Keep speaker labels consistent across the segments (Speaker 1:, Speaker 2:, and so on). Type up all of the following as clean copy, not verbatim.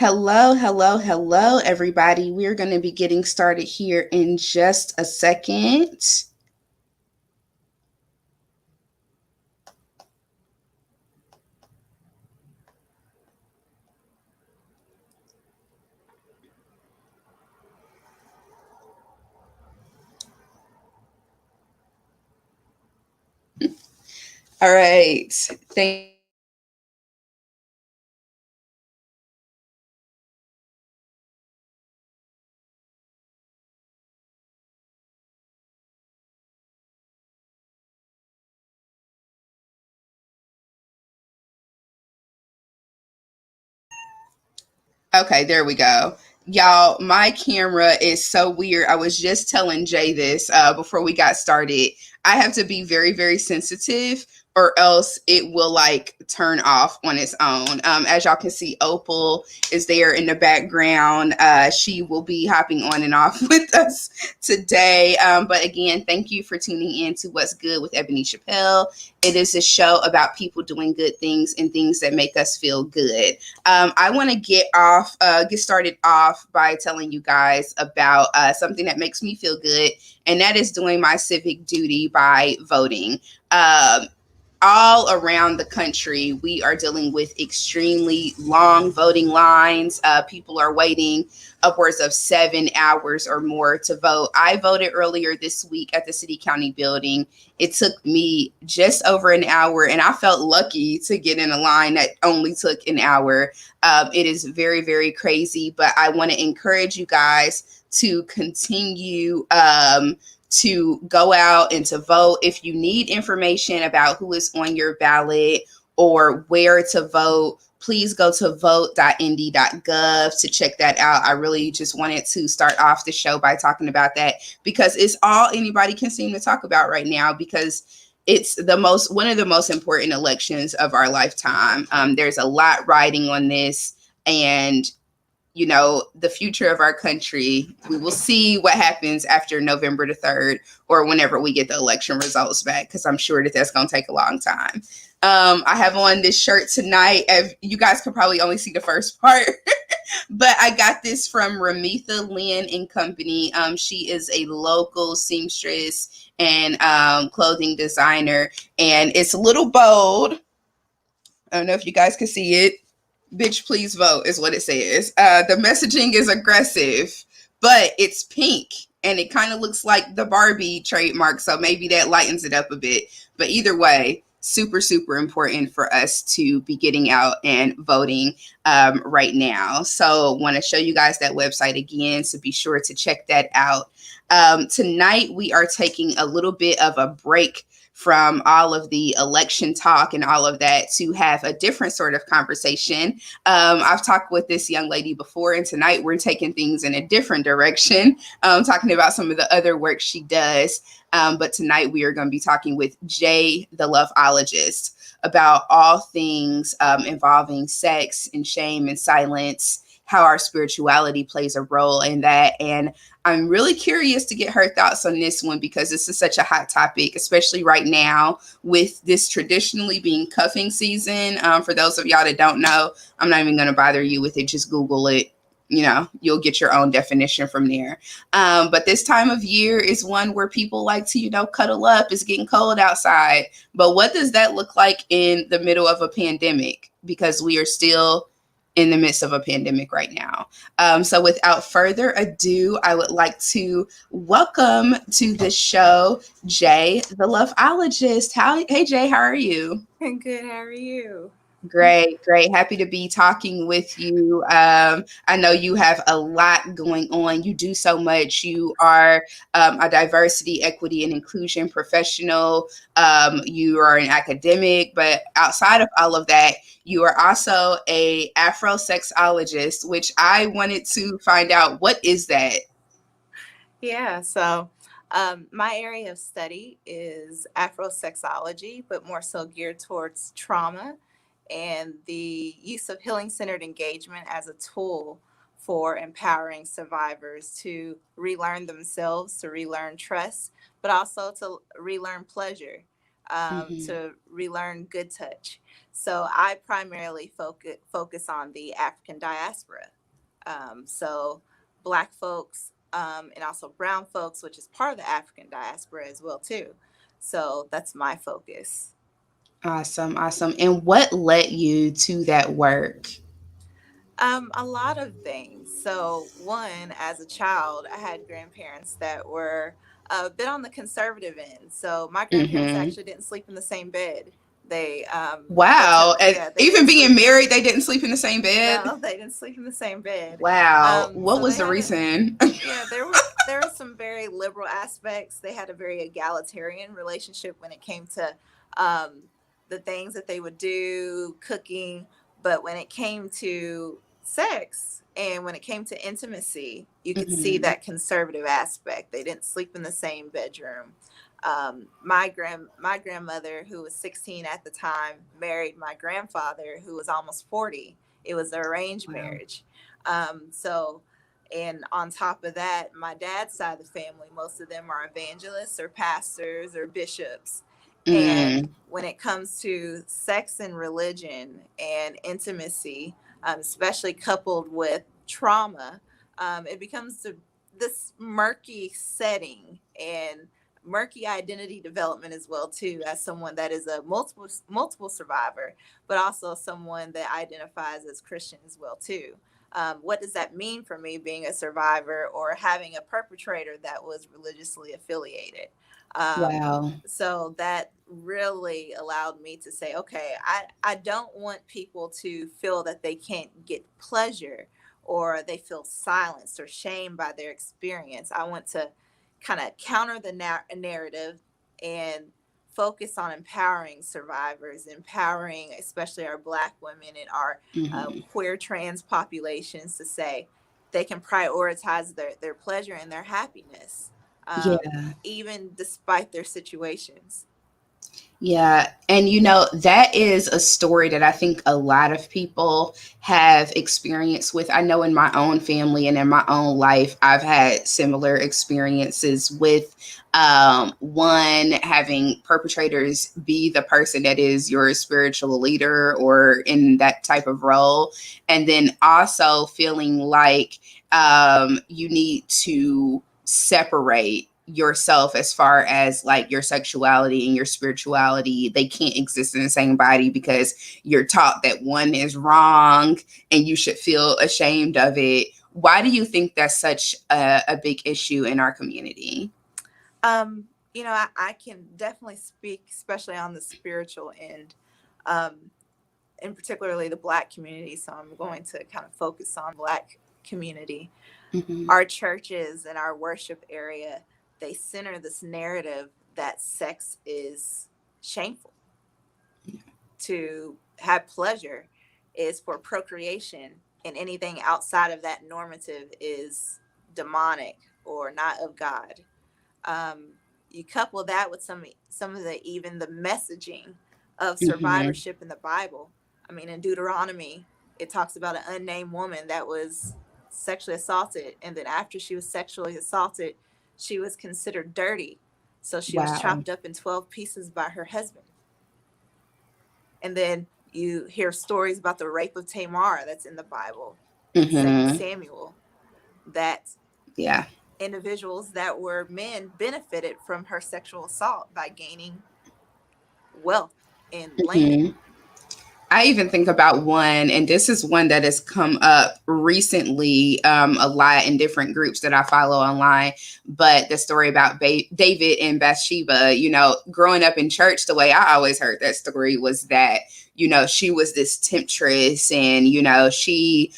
Speaker 1: Hello, hello, hello, everybody. We're going to be getting started here in just a second. All right. Thank Okay, there we go. Y'all, my camera is so weird. I was just telling Jay this before we got started. I have to be very, very sensitive or else it will like turn off on its own. As y'all can see, Opal is there in the background. She will be hopping on and off with us today. But again, thank you for tuning in to What's Good with Ebony Chappelle. It is a show about people doing good things and things that make us feel good. I want to get started off by telling you guys about something that makes me feel good, and that is doing my civic duty by voting. Um, all around the country, we are dealing with extremely long voting lines. People are waiting upwards of 7 hours or more to vote. I voted earlier this week at the city county building. It took me just over an hour, and I felt lucky to get in a line that only took an hour. It is very, very crazy, but I want to encourage you guys to continue to go out and to vote. If you need information about who is on your ballot or where to vote, please go to vote.nd.gov to check that out. I really just wanted to start off the show by talking about that because it's all anybody can seem to talk about right now because it's one of the most important elections of our lifetime. There's a lot riding on this, and the future of our country, we will see what happens after November the 3rd or whenever we get the election results back, because I'm sure that that's going to take a long time. I have on this shirt tonight. You guys can probably only see the first part, but I got this from Ramitha Lynn and Company. She is a local seamstress and clothing designer, and it's a little bold. I don't know if you guys can see it. Bitch, please vote is what it says. The messaging is aggressive, but it's pink and it kind of looks like the Barbie trademark. So maybe that lightens it up a bit. But either way, super, super important for us to be getting out and voting right now. So want to show you guys that website again. So be sure to check that out. Tonight, we are taking a little bit of a break from all of the election talk and all of that to have a different sort of conversation. I've talked with this young lady before, and tonight we're taking things in a different direction, talking about some of the other work she does. But tonight we are going to be talking with Jay the Loveologist about all things involving sex and shame and silence, how our spirituality plays a role in that. And I'm really curious to get her thoughts on this one because this is such a hot topic, especially right now with this traditionally being cuffing season. For those of y'all that don't know, I'm not even going to bother you with it. Just Google it. You'll get your own definition from there. But this time of year is one where people like to, cuddle up. It's getting cold outside. But what does that look like in the middle of a pandemic? Because we are still in the midst of a pandemic right now. So without further ado, I would like to welcome to the show, Jay the Loveologist. Hey Jay, how are you?
Speaker 2: Good. How are you?
Speaker 1: Great, great. Happy to be talking with you. I know you have a lot going on. You do so much. You are a diversity, equity, and inclusion professional. You are an academic, but outside of all of that, you are also a Afrosexologist, which I wanted to find out what is that.
Speaker 2: Yeah. My area of study is Afrosexology, but more so geared towards trauma and the use of healing centered engagement as a tool for empowering survivors to relearn themselves, to relearn trust, but also to relearn pleasure.
Speaker 1: Hmm.
Speaker 2: to relearn good touch. So I primarily focus on the African diaspora. So Black folks, and also brown folks, which is part of the African diaspora as well too. So that's my focus.
Speaker 1: Awesome, awesome. And what led you to that work?
Speaker 2: A lot of things. So, one, as a child, I had grandparents that were a bit on the conservative end. So, my grandparents
Speaker 1: Hmm.
Speaker 2: actually didn't sleep in the same bed. They took,
Speaker 1: Wow. And
Speaker 2: yeah, they
Speaker 1: even
Speaker 2: didn't
Speaker 1: being
Speaker 2: sleep.
Speaker 1: married, they didn't sleep in the same bed.
Speaker 2: No, they didn't sleep in the same bed.
Speaker 1: Wow. What
Speaker 2: So
Speaker 1: was
Speaker 2: they
Speaker 1: the
Speaker 2: had a,
Speaker 1: reason?
Speaker 2: yeah, there were some very liberal aspects. They had a very egalitarian relationship when it came to um, the things that they would do, cooking. But when it came to sex and when it came to intimacy, you could see
Speaker 1: Hmm.
Speaker 2: that conservative aspect. They didn't sleep in the same bedroom. My grandmother, who was 16 at the time, married my grandfather, who was almost 40. It was an arranged
Speaker 1: Wow.
Speaker 2: marriage. So, and on top of that, my dad's side of the family, most of them are evangelists or pastors or bishops. And
Speaker 1: Mm.
Speaker 2: when it comes to sex and religion and intimacy, especially coupled with trauma, it becomes this murky setting and murky identity development as well too, as someone that is a multiple survivor, but also someone that identifies as Christian as well too. What does that mean for me being a survivor or having a perpetrator that was religiously affiliated? um,
Speaker 1: Wow.
Speaker 2: so that really allowed me to say, okay, I don't want people to feel that they can't get pleasure or they feel silenced or shamed by their experience. I want to kind of counter the narrative and focus on empowering survivors, empowering especially our Black women and our
Speaker 1: Hmm.
Speaker 2: queer trans populations to say they can prioritize their pleasure and their happiness,
Speaker 1: Yeah.
Speaker 2: even despite their situations.
Speaker 1: Yeah. And that is a story that I think a lot of people have experience with. I know in my own family and in my own life, I've had similar experiences with one having perpetrators be the person that is your spiritual leader or in that type of role. And then also feeling like you need to separate yourself as far as like your sexuality and your spirituality. They can't exist in the same body because you're taught that one is wrong and you should feel ashamed of it. Why do you think that's such a big issue in our community?
Speaker 2: Um, I can definitely speak, especially on the spiritual end, um, and particularly the Black community. So I'm going to kind of focus on Black community.
Speaker 1: Hmm.
Speaker 2: Our churches and our worship area, they center this narrative that sex is shameful. To have pleasure is for procreation, and anything outside of that normative is demonic or not of God. um, you couple that with some of the even the messaging of
Speaker 1: Hmm.
Speaker 2: survivorship in the Bible. I mean, in Deuteronomy, it talks about an unnamed woman that was sexually assaulted, and then after she was sexually assaulted, she was considered dirty, so she was
Speaker 1: Wow.
Speaker 2: chopped up in 12 pieces by her husband. And then you hear stories about the rape of Tamar that's in the Bible in Second
Speaker 1: Hmm.
Speaker 2: Samuel, that
Speaker 1: Yeah.
Speaker 2: individuals that were men benefited from her sexual assault by gaining wealth and land.
Speaker 1: Hmm. I even think about one, and this is one that has come up recently a lot in different groups that I follow online. But the story about David and Bathsheba, growing up in church, the way I always heard that story was that, she was this temptress and, she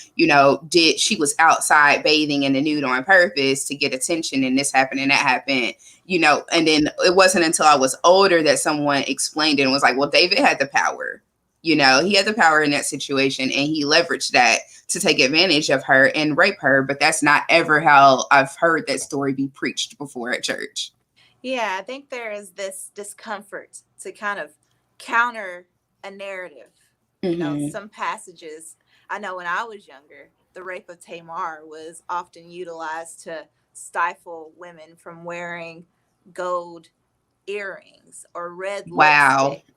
Speaker 1: was outside bathing in the nude on purpose to get attention, and this happened and that happened. And then it wasn't until I was older that someone explained it and was like, well, David had the power. He had the power in that situation and he leveraged that to take advantage of her and rape her. But that's not ever how I've heard that story be preached before at church.
Speaker 2: Yeah, I think there is this discomfort to kind of counter a narrative.
Speaker 1: Hmm.
Speaker 2: Some passages, I know when I was younger, the rape of Tamar was often utilized to stifle women from wearing gold earrings or red
Speaker 1: Wow.
Speaker 2: lipstick.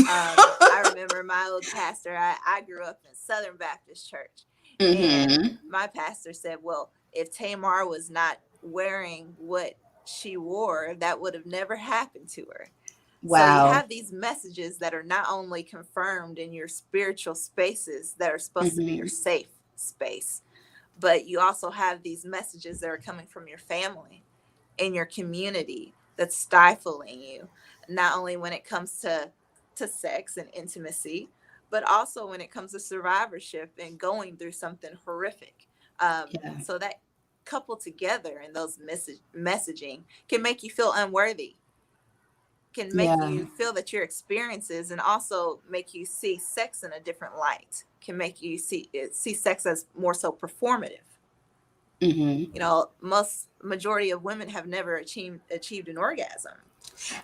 Speaker 2: I remember my old pastor, I grew up in Southern Baptist Church, and
Speaker 1: Mm-hmm.
Speaker 2: my pastor said, well, if Tamar was not wearing what she wore, that would have never happened to her. So you
Speaker 1: Wow.
Speaker 2: have these messages that are not only confirmed in your spiritual spaces that are supposed to be your
Speaker 1: Mm-hmm.
Speaker 2: safe space, but you also have these messages that are coming from your family in your community that's stifling you, not only when it comes to sex and intimacy, but also when it comes to survivorship and going through something horrific.
Speaker 1: Yeah.
Speaker 2: So that coupled together in those messaging can make you feel unworthy, can make
Speaker 1: Yeah.
Speaker 2: you feel that your experiences, and also make you see sex in a different light, can make you see sex as more so performative.
Speaker 1: Mm-hmm.
Speaker 2: You know, most majority of women have never achieved an orgasm.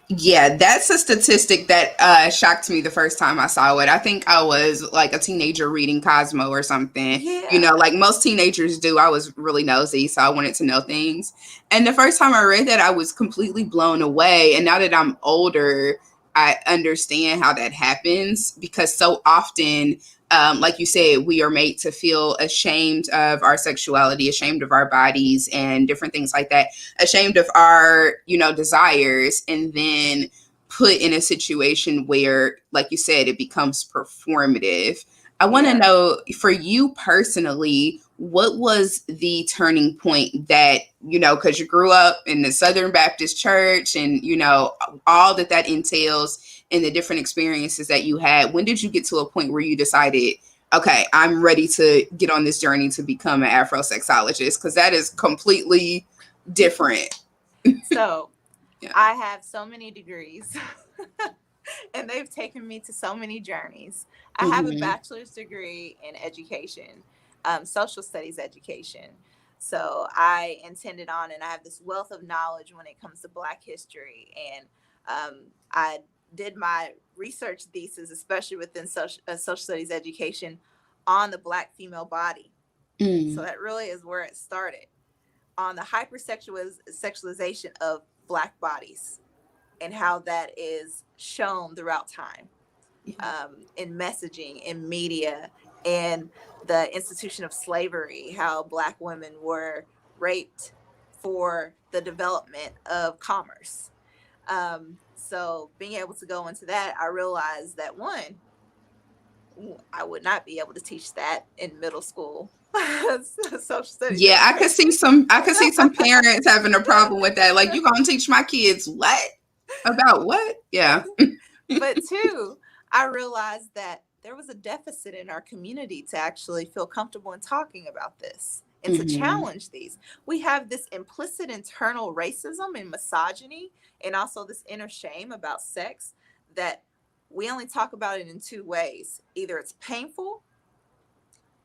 Speaker 1: Yeah, that's a statistic that shocked me the first time I saw it. I think I was like a teenager reading Cosmo or something. You
Speaker 2: Yeah.
Speaker 1: know, like most teenagers do. I was really nosy, so I wanted to know things. And the first time I read that, I was completely blown away. And now that I'm older, I understand how that happens because so often, like you said, we are made to feel ashamed of our sexuality, ashamed of our bodies, and different things like that, ashamed of our, desires, and then put in a situation where, like you said, it becomes performative. I want to
Speaker 2: Yeah.
Speaker 1: know, for you personally, what was the turning point that, because you grew up in the Southern Baptist Church, and, all that entails, and the different experiences that you had. When did you get to a point where you decided, okay, I'm ready to get on this journey to become an Afrosexologist? Because that is completely different.
Speaker 2: So
Speaker 1: Yeah.
Speaker 2: I have so many degrees and they've taken me to so many journeys. I have a
Speaker 1: Mm-hmm.
Speaker 2: bachelor's degree in education, social studies education. So I intended on, and I have this wealth of knowledge when it comes to Black history. And I did my research thesis, especially within social studies education, on the Black female body. So
Speaker 1: Mm.
Speaker 2: that really is where it started, on the hypersexualization of Black bodies and how that is shown throughout time,
Speaker 1: Yeah.
Speaker 2: in messaging, in media, and the institution of slavery, how Black women were raped for the development of commerce. So being able to go into that, I realized that one, I would not be able to teach that in middle school. Social studies
Speaker 1: Yeah, I could see
Speaker 2: education.
Speaker 1: some I could see some parents having a problem with that. Like, you gonna teach my kids what? About what? Yeah.
Speaker 2: But two, I realized that there was a deficit in our community to actually feel comfortable in talking about this and to
Speaker 1: Mm-hmm.
Speaker 2: challenge these. We have this implicit internal racism and misogyny, and also this inner shame about sex, that we only talk about it in two ways. Either it's painful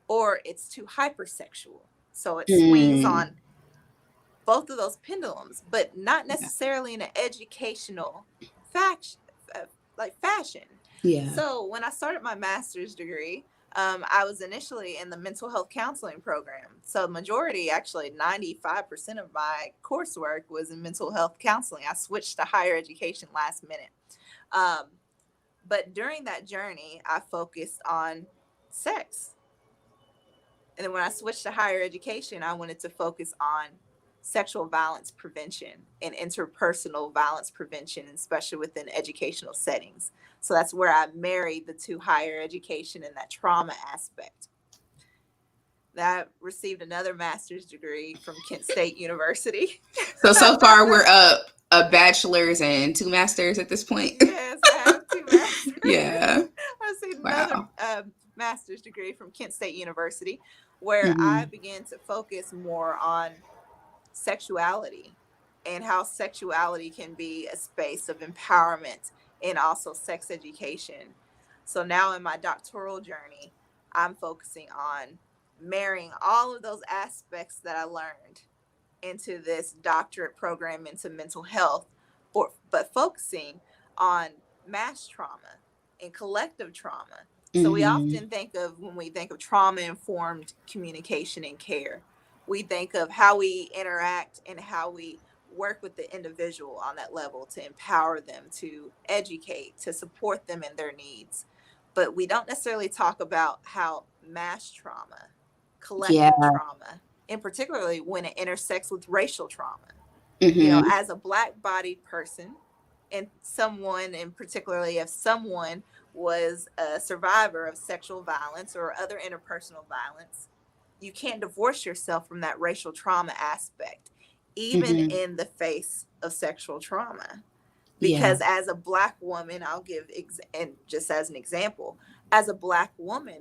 Speaker 2: or it's too hypersexual. So it swings
Speaker 1: Mm.
Speaker 2: on both of those pendulums, but not
Speaker 1: Yeah.
Speaker 2: necessarily in an educational fact, fashion.
Speaker 1: Yeah.
Speaker 2: So when I started my master's degree, I was initially in the mental health counseling program. So majority, actually 95% of my coursework was in mental health counseling. I switched to higher education last minute. Um, but during that journey, I focused on sex. And then when I switched to higher education, I wanted to focus on sexual violence prevention and interpersonal violence prevention, especially within educational settings. So that's where I married the two, higher education and that trauma aspect. I received another master's degree from Kent State University.
Speaker 1: So far we're up a bachelor's and two masters at this point.
Speaker 2: Yes, I have two masters.
Speaker 1: Yeah.
Speaker 2: I received another
Speaker 1: Wow.
Speaker 2: master's degree from Kent State University, where I
Speaker 1: Mm-hmm.
Speaker 2: began to focus more on sexuality and how sexuality can be a space of empowerment and also sex education. So now in my doctoral journey, I'm focusing on marrying all of those aspects that I learned into this doctorate program into mental health, but focusing on mass trauma and collective trauma. So we
Speaker 1: Mm-hmm.
Speaker 2: often think of, when we think of trauma informed communication and care, we think of how we interact and how we work with the individual on that level to empower them, to educate, to support them in their needs. But we don't necessarily talk about how mass trauma,
Speaker 1: Yeah.
Speaker 2: collective trauma, and particularly when it intersects with racial trauma.
Speaker 1: Mm-hmm.
Speaker 2: As a black bodied person, and someone, and particularly if someone was a survivor of sexual violence or other interpersonal violence, you can't divorce yourself from that racial trauma aspect, even
Speaker 1: Mm-hmm.
Speaker 2: in the face of sexual trauma.
Speaker 1: Yeah.
Speaker 2: Because as a black woman, I'll give, and just as an example, as a black women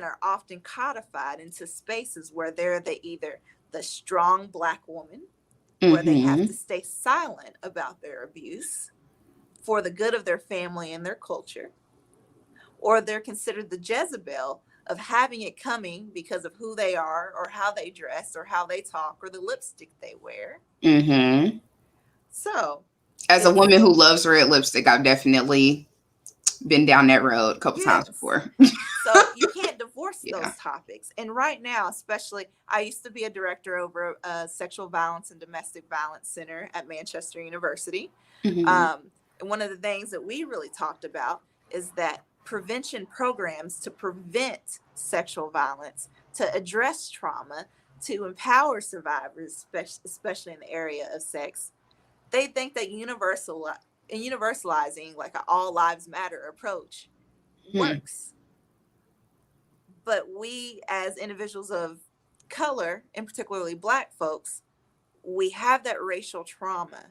Speaker 2: are often codified into spaces where they're either the strong black woman, where they have
Speaker 1: Mm-hmm.
Speaker 2: to stay silent about their abuse for the good of their family and their culture, or they're considered the Jezebel of having it coming because of who they are or how they dress or how they talk or the lipstick they wear.
Speaker 1: Mm-hmm.
Speaker 2: So,
Speaker 1: As a
Speaker 2: it's,
Speaker 1: woman who loves red lipstick, I've definitely been down that road a couple times
Speaker 2: yes.
Speaker 1: before.
Speaker 2: So you can't divorce
Speaker 1: Yeah.
Speaker 2: those topics. And right now, especially, I used to be a director over a sexual violence and domestic violence center at Manchester University.
Speaker 1: Mm-hmm.
Speaker 2: And one of the things that we really talked about is that prevention programs to prevent sexual violence, to address trauma, to empower survivors, especially in the area of sex, they think that universalizing like an all lives matter approach
Speaker 1: Hmm.
Speaker 2: works. But we, as individuals of color, and particularly black folks, we have that racial trauma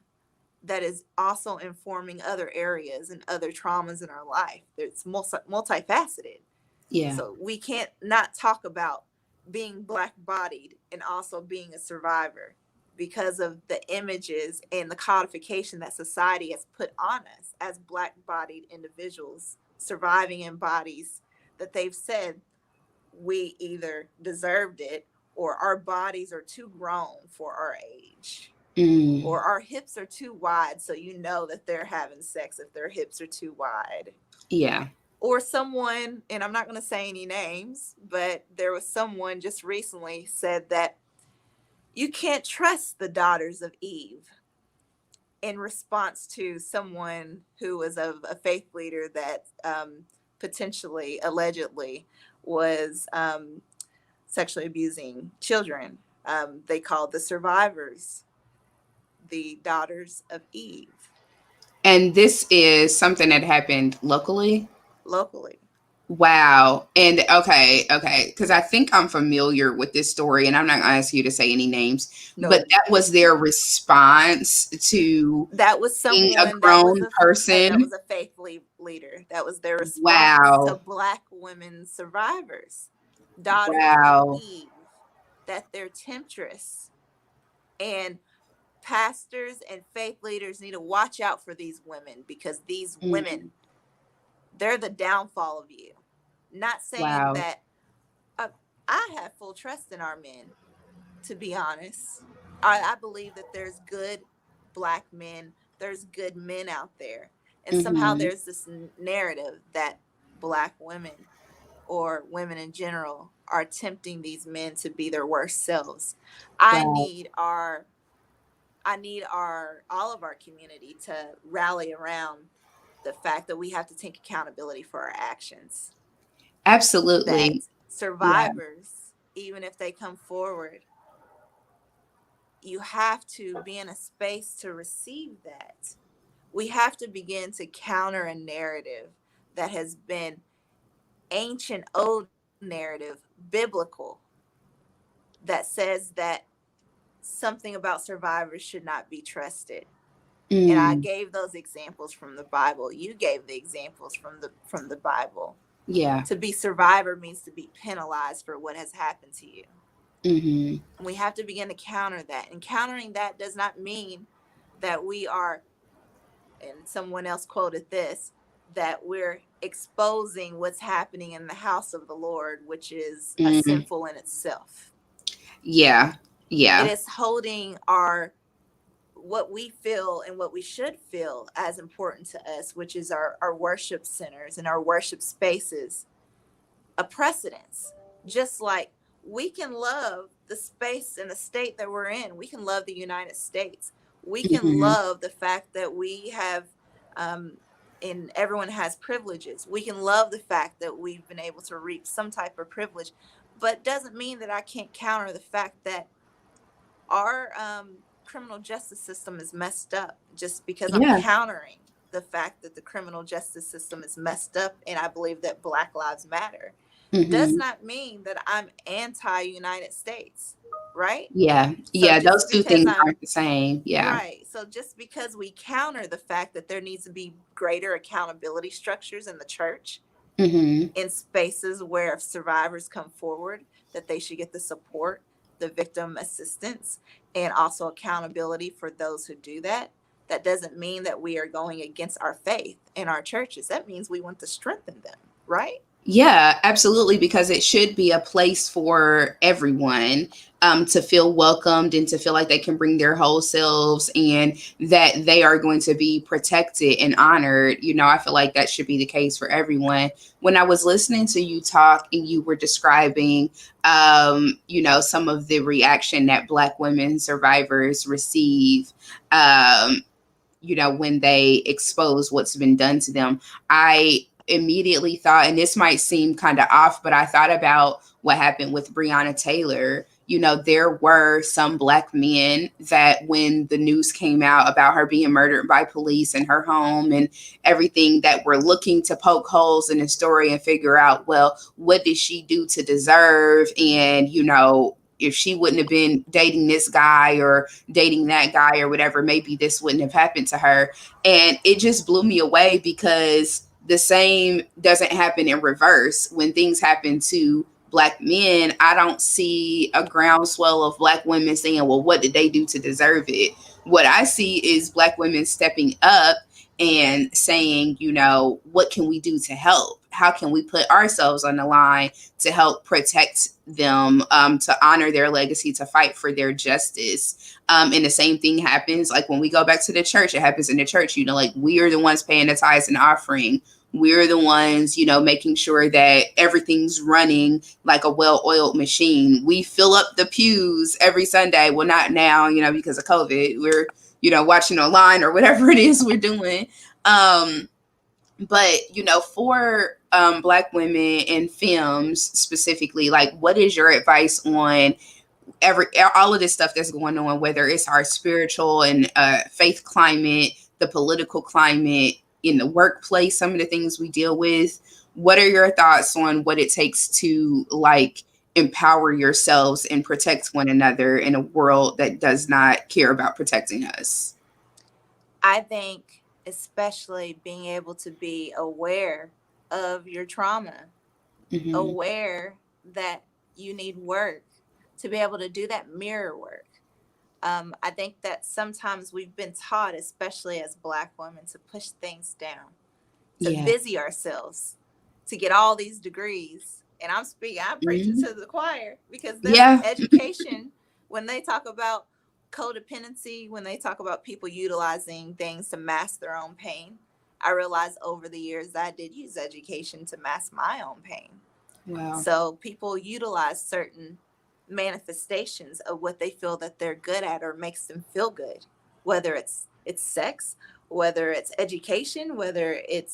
Speaker 2: that is also informing other areas and other traumas in our life. It's multifaceted.
Speaker 1: Yeah.
Speaker 2: So we can't not talk about being black bodied and also being a survivor because of the images and the codification that society has put on us as black bodied individuals surviving in bodies that they've said we either deserved it or our bodies are too grown for our age
Speaker 1: Mm.
Speaker 2: or our hips are too wide, so you know that they're having sex if their hips are too wide.
Speaker 1: Yeah.
Speaker 2: Or someone, and I'm not going to say any names, but there was someone just recently said that you can't trust the daughters of Eve, in response to someone who was of a faith leader that potentially, allegedly, was sexually abusing children. They called the survivors the daughters of Eve.
Speaker 1: And this is something that happened locally.
Speaker 2: Locally.
Speaker 1: Wow. And okay, because I think I'm familiar with this story, and I'm not going to ask you to say any names, but
Speaker 2: No,
Speaker 1: that was their response to
Speaker 2: that was
Speaker 1: being a
Speaker 2: someone that was
Speaker 1: grown
Speaker 2: a that
Speaker 1: person.
Speaker 2: was a faith leader. That was their response to
Speaker 1: Wow.
Speaker 2: black women survivors, daughters of
Speaker 1: Wow.
Speaker 2: Eve, that they're temptress. And pastors and faith leaders need to watch out for these women, because these
Speaker 1: Mm.
Speaker 2: women, they're the downfall of you. Not saying
Speaker 1: Wow.
Speaker 2: that I have full trust in our men, to be honest. I believe that there's good black men, there's good men out there. And somehow
Speaker 1: Hmm.
Speaker 2: there's this narrative that black women or women in general are tempting these men to be their worst selves. I
Speaker 1: Wow.
Speaker 2: need our all of our community to rally around the fact that we have to take accountability for our actions.
Speaker 1: Absolutely.
Speaker 2: That
Speaker 1: Yeah.
Speaker 2: survivors, even if they come forward, you have to be in a space to receive that. We have to begin to counter a narrative that has been ancient, old narrative, biblical, that says that something about survivors should not be trusted. And I
Speaker 1: Mm.
Speaker 2: gave those examples from the Bible. You gave the examples from the Bible.
Speaker 1: Yeah.
Speaker 2: To be survivor means to be penalized for what has happened to you.
Speaker 1: Hmm.
Speaker 2: And we have to begin to counter that. And countering that does not mean that we are, and someone else quoted this, that we're exposing what's happening in the house of the Lord, which is a
Speaker 1: Hmm.
Speaker 2: sinful in itself.
Speaker 1: Yeah.
Speaker 2: It
Speaker 1: Yeah.
Speaker 2: is holding our what we feel and what we should feel as important to us, which is our worship centers and our worship spaces, a precedence. Just like we can love the space and the state that we're in. We can love the United States. We can
Speaker 1: Hmm.
Speaker 2: love the fact that we have, um, and everyone has privileges. We can love the fact that we've been able to reap some type of privilege, but doesn't mean that I can't counter the fact that our criminal justice system is messed up just because I'm
Speaker 1: Yeah.
Speaker 2: countering the fact that the criminal justice system is messed up and I believe that Black Lives Matter does
Speaker 1: Hmm.
Speaker 2: not mean that I'm anti United States, right?
Speaker 1: Yeah.
Speaker 2: So
Speaker 1: Yeah. Those
Speaker 2: just
Speaker 1: two
Speaker 2: because
Speaker 1: things
Speaker 2: I'm
Speaker 1: aren't the same. Yeah.
Speaker 2: right, so just because we counter the fact that there needs to be greater accountability structures in the church,
Speaker 1: Hmm.
Speaker 2: in spaces where if survivors come forward, that they should get the support, the victim assistance, and also accountability for those who do that. That doesn't mean that we are going against our faith in our churches. That means we want to strengthen them, right?
Speaker 1: Yeah, absolutely, because it should be a place for everyone to feel welcomed and to feel like they can bring their whole selves and that they are going to be protected and honored. I feel like that should be the case for everyone. When I was listening to you talk and you were describing, some of the reaction that Black women survivors receive, when they expose what's been done to them, I immediately thought, and this might seem kind of off, but I thought about what happened with Breonna Taylor. There were some Black men that when the news came out about her being murdered by police in her home and everything, that were looking to poke holes in the story and figure out, well, what did she do to deserve? And, if she wouldn't have been dating this guy or dating that guy or whatever, maybe this wouldn't have happened to her. And it just blew me away because the same doesn't happen in reverse. When things happen to Black men, I don't see a groundswell of Black women saying, well, what did they do to deserve it? What I see is Black women stepping up and saying, what can we do to help? How can we put ourselves on the line to help protect them, to honor their legacy, to fight for their justice? And the same thing happens like when we go back to the church. It happens in the church. Like we are the ones paying the tithes and offering. We're the ones, making sure that everything's running like a well-oiled machine. We fill up the pews every Sunday. Well, not now, because of COVID. We're, watching online or whatever it is we're doing. Um, but for Black women in films specifically, like what is your advice on all of this stuff that's going on, whether it's our spiritual and faith climate, the political climate, in the workplace, some of the things we deal with? What are your thoughts on what it takes to like empower yourselves and protect one another in a world that does not care about protecting us?
Speaker 2: I think especially being able to be aware of your trauma,
Speaker 1: Hmm.
Speaker 2: aware that you need work, to be able to do that mirror work. I think that sometimes we've been taught, especially as Black women, to push things down, to
Speaker 1: Yeah.
Speaker 2: busy ourselves, to get all these degrees. And I'm preaching
Speaker 1: Hmm.
Speaker 2: to the choir because there's
Speaker 1: Yeah.
Speaker 2: education when they talk about codependency, when they talk about people utilizing things to mask their own pain. I realized over the years that I did use education to mask my own pain.
Speaker 1: Wow.
Speaker 2: So people utilize certain manifestations of what they feel that they're good at or makes them feel good, whether it's sex, whether it's education, whether it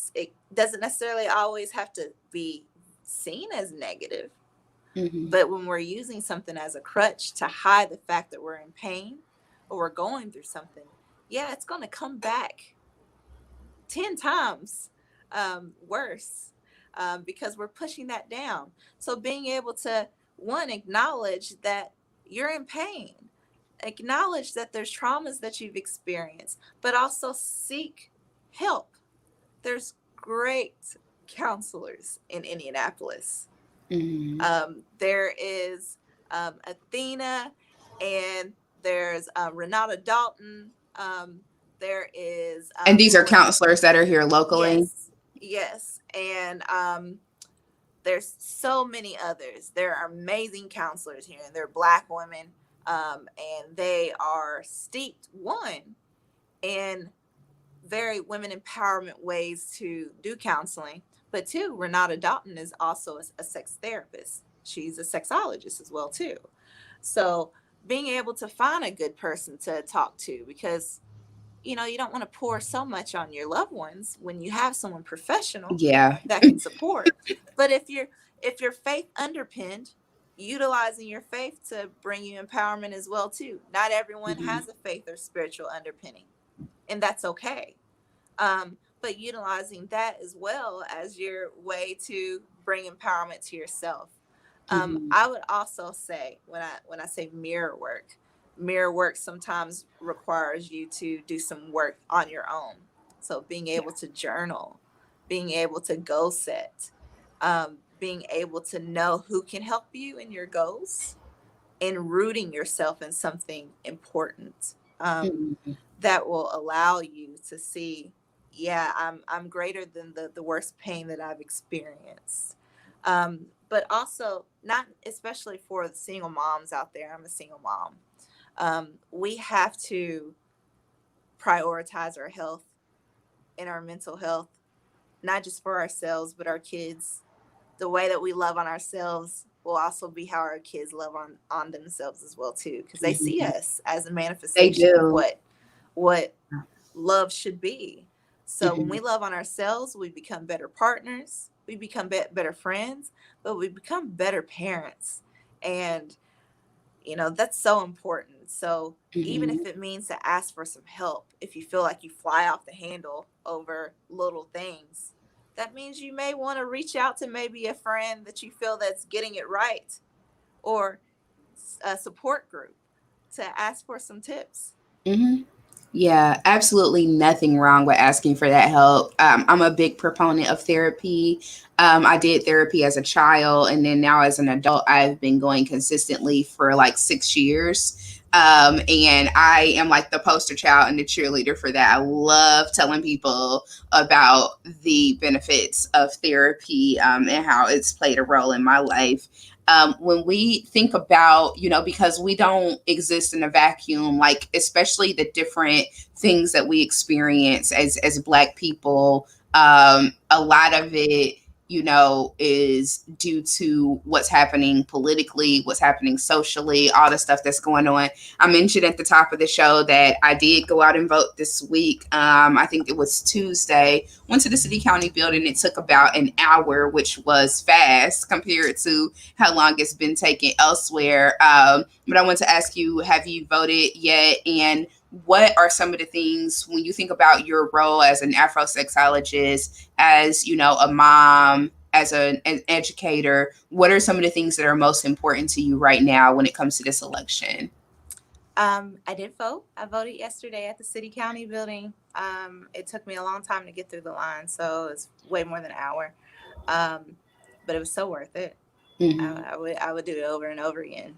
Speaker 2: doesn't necessarily always have to be seen as negative.
Speaker 1: Hmm.
Speaker 2: But when we're using something as a crutch to hide the fact that we're in pain or we're going through something, yeah, it's going to come back 10 times worse, because we're pushing that down. So being able to, one, acknowledge that you're in pain, acknowledge that there's traumas that you've experienced, but also seek help. There's great counselors in Indianapolis.
Speaker 1: Hmm.
Speaker 2: There is Athena, and there's Renata Dalton. There is
Speaker 1: And these are counselors that are here locally.
Speaker 2: yes, yes, and there's so many others. There are amazing counselors here, and they're Black women, and they are steeped, one, in very women empowerment ways to do counseling, but two, Renata Dalton is also a sex therapist. she's a sexologist as well too. So being able to find a good person to talk to, because you don't want to pour so much on your loved ones when you have someone professional
Speaker 1: Yeah.
Speaker 2: that can support. But if you're faith underpinned, utilizing your faith to bring you empowerment as well too. Not everyone
Speaker 1: Mhm.
Speaker 2: has a faith or spiritual underpinning, and that's okay. But utilizing that as well as your way to bring empowerment to yourself.
Speaker 1: Mhm.
Speaker 2: I would also say, when I say mirror work sometimes requires you to do some work on your own. So being able to journal, being able to goal set, being able to know who can help you in your goals, and rooting yourself in something important.
Speaker 1: Mhm.
Speaker 2: That will allow you to see, yeah, I'm greater than the worst pain that I've experienced. But also, not especially for the single moms out there. I'm a single mom. We have to prioritize our health and our mental health, not just for ourselves but our kids. The way that we love on ourselves will also be how our kids love on themselves as well too, because they see
Speaker 1: Mhm.
Speaker 2: us as a
Speaker 1: They
Speaker 2: manifestation of
Speaker 1: do.
Speaker 2: what love should be. So when we
Speaker 1: Mhm.
Speaker 2: love on ourselves, we become better partners, we become better friends, but we become better parents. And that's so important. So even
Speaker 1: Mhm.
Speaker 2: if it means to ask for some help, if you feel like you fly off the handle over little things, that means you may want to reach out to maybe a friend that you feel that's getting it right, or a support group to ask for some tips.
Speaker 1: Mhm. Yeah, absolutely nothing wrong with asking for that help. I'm a big proponent of therapy. I did therapy as a child, and then now as an adult, I've been going consistently for like 6 years. And I am like the poster child and the cheerleader for that. I love telling people about the benefits of therapy, and how it's played a role in my life. When we think about, because we don't exist in a vacuum, like especially the different things that we experience as Black people, a lot of it, is due to what's happening politically, what's happening socially, all the stuff that's going on. I mentioned at the top of the show that I did go out and vote this week. I think it was Tuesday. Went to the city county building. It took about an hour, which was fast compared to how long it's been taken elsewhere. But I want to ask you, have you voted yet? And what are some of the things when you think about your role as an Afrosexologist, as a mom, as an educator? What are some of the things that are most important to you right now when it comes to this election?
Speaker 2: I did vote. I voted yesterday at the city county building. It took me a long time to get through the line, so it's way more than an hour. Um, but it was so worth it.
Speaker 1: Hmm.
Speaker 2: I would do it over and over again.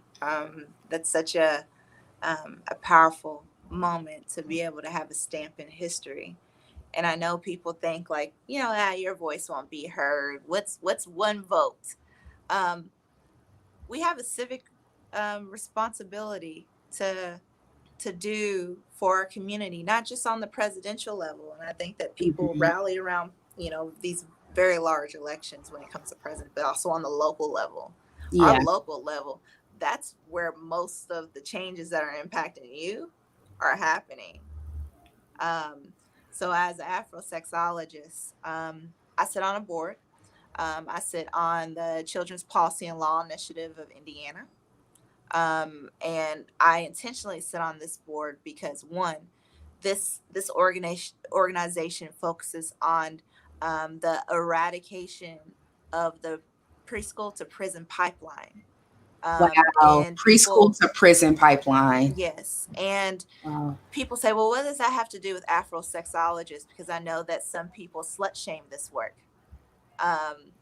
Speaker 2: That's such a powerful moment to be able to have a stamp in history. And I know people think like, your voice won't be heard. What's one vote? Um, we have a civic responsibility to do for our community, not just on the presidential level. And I think that people
Speaker 1: Hmm.
Speaker 2: rally around, these very large elections when it comes to president, but also on the local level. Our
Speaker 1: Yeah.
Speaker 2: local level, that's where most of the changes that are impacting you are happening. Um, so as an Afrosexologist, I sit on a board. I sit on the Children's Policy and Law Initiative of Indiana. And I intentionally sit on this board because, one, this organization focuses on the eradication of the preschool to prison pipeline.
Speaker 1: Wow.
Speaker 2: And
Speaker 1: Preschool
Speaker 2: people,
Speaker 1: to prison pipeline.
Speaker 2: yes, and
Speaker 1: Wow.
Speaker 2: people say, well, what does that have to do with Afrosexologists? Because I know that some people slut shame this work.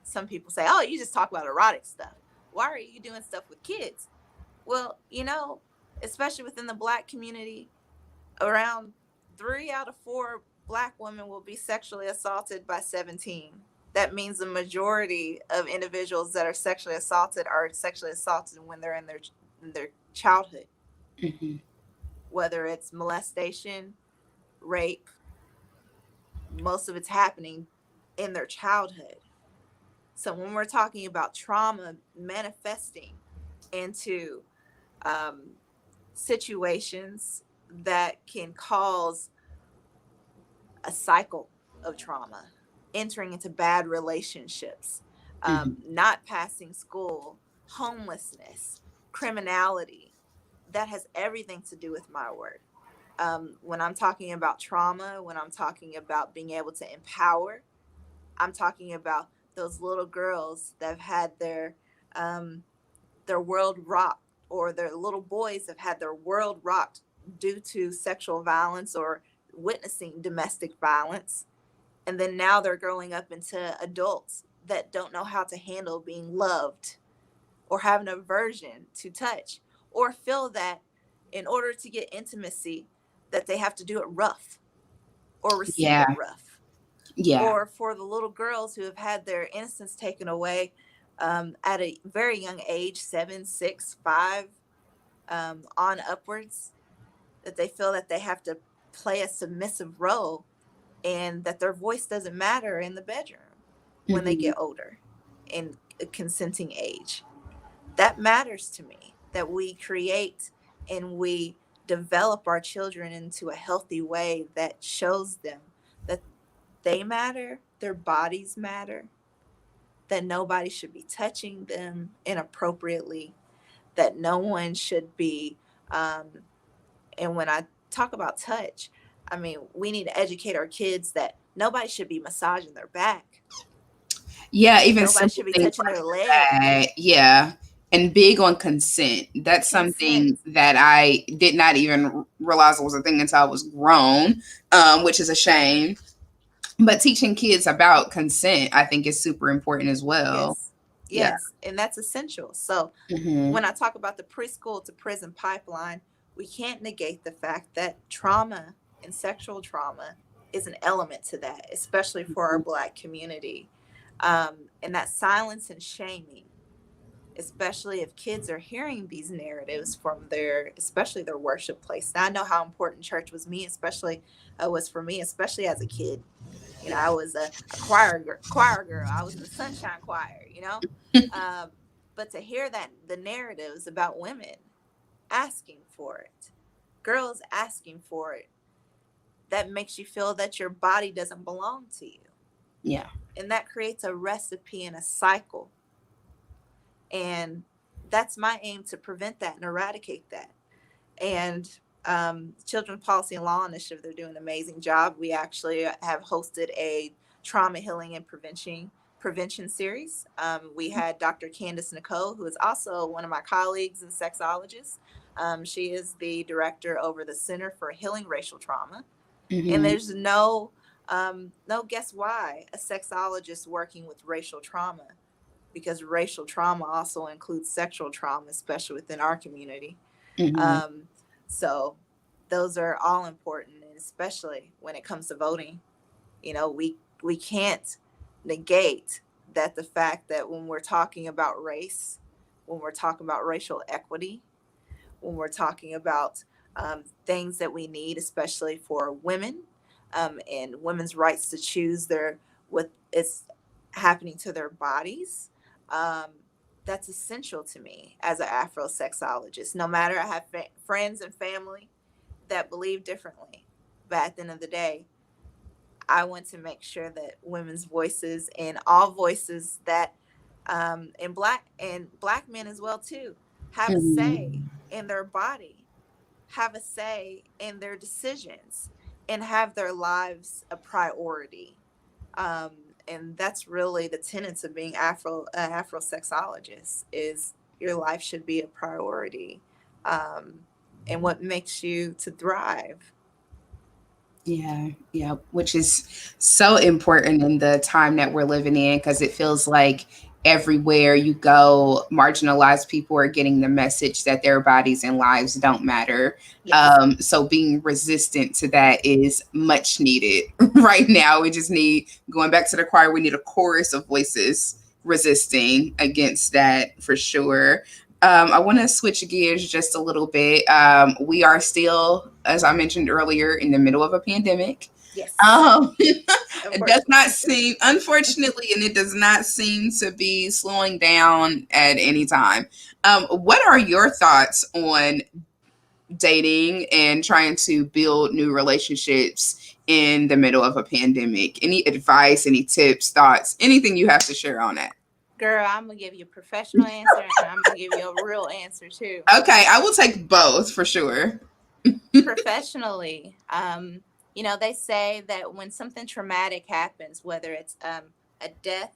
Speaker 2: Some people say, oh, you just talk about erotic stuff. Why are you doing stuff with kids? Well, especially within the Black community, around 3 out of 4 Black women will be sexually assaulted by 17. That means the majority of individuals that are sexually assaulted when they're in their childhood,
Speaker 1: Hmm.
Speaker 2: whether it's molestation, rape. Most of it's happening in their childhood. So when we're talking about trauma manifesting into um, situations that can cause a cycle of trauma, entering into bad relationships,
Speaker 1: Mhm.
Speaker 2: not passing school, homelessness, criminality, that has everything to do with my word. When I'm talking about trauma, when I'm talking about being able to empower, I'm talking about those little girls that have had um, their world rocked, or their little boys have had their world rocked due to sexual violence or witnessing domestic violence. And then now they're growing up into adults that don't know how to handle being loved, or have an aversion to touch, or feel that in order to get intimacy that they have to do it rough or receive it
Speaker 1: Yeah.
Speaker 2: rough.
Speaker 1: Yeah.
Speaker 2: Or for the little girls who have had their innocence taken away at a very young age, 7, 6, 5, on upwards, that they feel that they have to play a submissive role, and that their voice doesn't matter in the bedroom when they
Speaker 1: Mhm.
Speaker 2: get older in a consenting age. That matters to me, that we create and we develop our children into a healthy way that shows them that they matter, their bodies matter, that nobody should be touching them inappropriately, that no one should be. And when I talk about touch, I mean, we need to educate our kids that nobody should be massaging their back,
Speaker 1: Yeah, even
Speaker 2: nobody
Speaker 1: simple
Speaker 2: should be
Speaker 1: things
Speaker 2: touching
Speaker 1: like
Speaker 2: their legs.
Speaker 1: that. Yeah. And big on consent. That's
Speaker 2: Consent.
Speaker 1: something that I did not even realize was a thing until I was grown, which is a shame. But teaching kids about consent, I think, is super important as well.
Speaker 2: Yes.
Speaker 1: Yeah.
Speaker 2: Yes. And that's essential. So
Speaker 1: Hmm.
Speaker 2: when I talk about the preschool to prison pipeline, we can't negate the fact that trauma and sexual trauma is an element to that, especially for our Black community. And that silence and shaming, especially if kids are hearing these narratives from their, especially their worship place. Now I know how important church was for me, especially as a kid. You know, I was a choir girl. I was in the sunshine choir, you know. Um, but to hear that the narratives about women asking for it, girls asking for it, that makes you feel that your body doesn't belong to you.
Speaker 1: Yeah.
Speaker 2: And that creates a recipe and a cycle. And that's my aim, to prevent that and eradicate that. And Children's Policy and Law Initiative, they're doing an amazing job. We actually have hosted a trauma healing and prevention series. We had Dr. Candace Nicole, who is also one of my colleagues and sexologist. She is the director over the Center for Healing Racial Trauma. And
Speaker 1: Hmm.
Speaker 2: there's no guess why a sexologist working with racial trauma, because racial trauma also includes sexual trauma, especially within our community.
Speaker 1: Hmm.
Speaker 2: Um, so those are all important, and especially when it comes to voting, you know, we can't negate that the fact that when we're talking about race, when we're talking about racial equity, when we're talking about things that we need, especially for women, and women's rights to choose what is happening to their bodies. Um, that's essential to me as an Afro sexologist. No matter, I have friends and family that believe differently, but at the end of the day, I want to make sure that women's voices, and all voices that, and black men as well too, have a say
Speaker 1: Hmm.
Speaker 2: in their body, have a say in their decisions, and have their lives a priority. Um, and that's really the tenets of being Afro sexologist, is your life should be a priority, um, and what makes you to thrive.
Speaker 1: Yeah, yeah, which is so important in the time that we're living in, because it feels like everywhere you go, marginalized people are getting the message that their bodies and lives don't matter.
Speaker 2: Yes.
Speaker 1: So being resistant to that is much needed right now. We just need, going back to the choir, we need a chorus of voices resisting against that for sure. I want to switch gears just a little bit. We are still, as I mentioned earlier, in the middle of a pandemic.
Speaker 2: Yes,
Speaker 1: It does not
Speaker 2: unfortunately.
Speaker 1: seem, unfortunately, and it does not seem to be slowing down at any time. What are your thoughts on dating and trying to build new relationships in the middle of a pandemic? Any advice, any tips, thoughts, anything you have to share on that?
Speaker 2: Girl, I'm gonna give you a professional answer, and I'm gonna give you a real answer too.
Speaker 1: Okay, I will take both for sure.
Speaker 2: Professionally, they say that when something traumatic happens, whether it's a death